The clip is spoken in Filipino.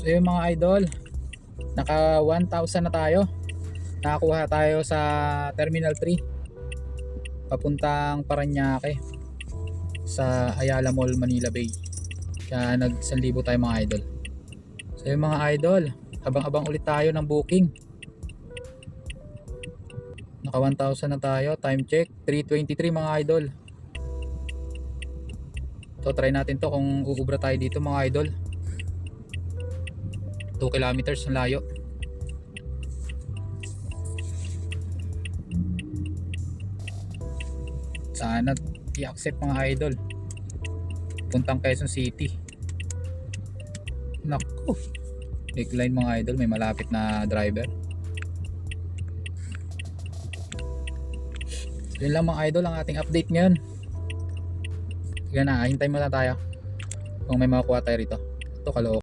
So yung mga idol, naka 1,000 na tayo. Nakakuha tayo sa Terminal 3 papuntang Parañaque sa Ayala Mall, Manila Bay. Kaya nag 1,000 tayo mga idol. So yung mga idol, habang-abang ulit tayo ng booking. Naka 1,000 na tayo. Time check 3:23 mga idol. So try natin to kung uubra tayo dito mga idol. 2 kilometers ang layo. Sana i-accept mga idol. Puntang Quezon City. Naku, decline mga idol, may malapit na driver. So yun lang mga idol ang ating update ngayon. Sige na, hintay muna tayo kung may makukuha tayo rito. Ito kalookan.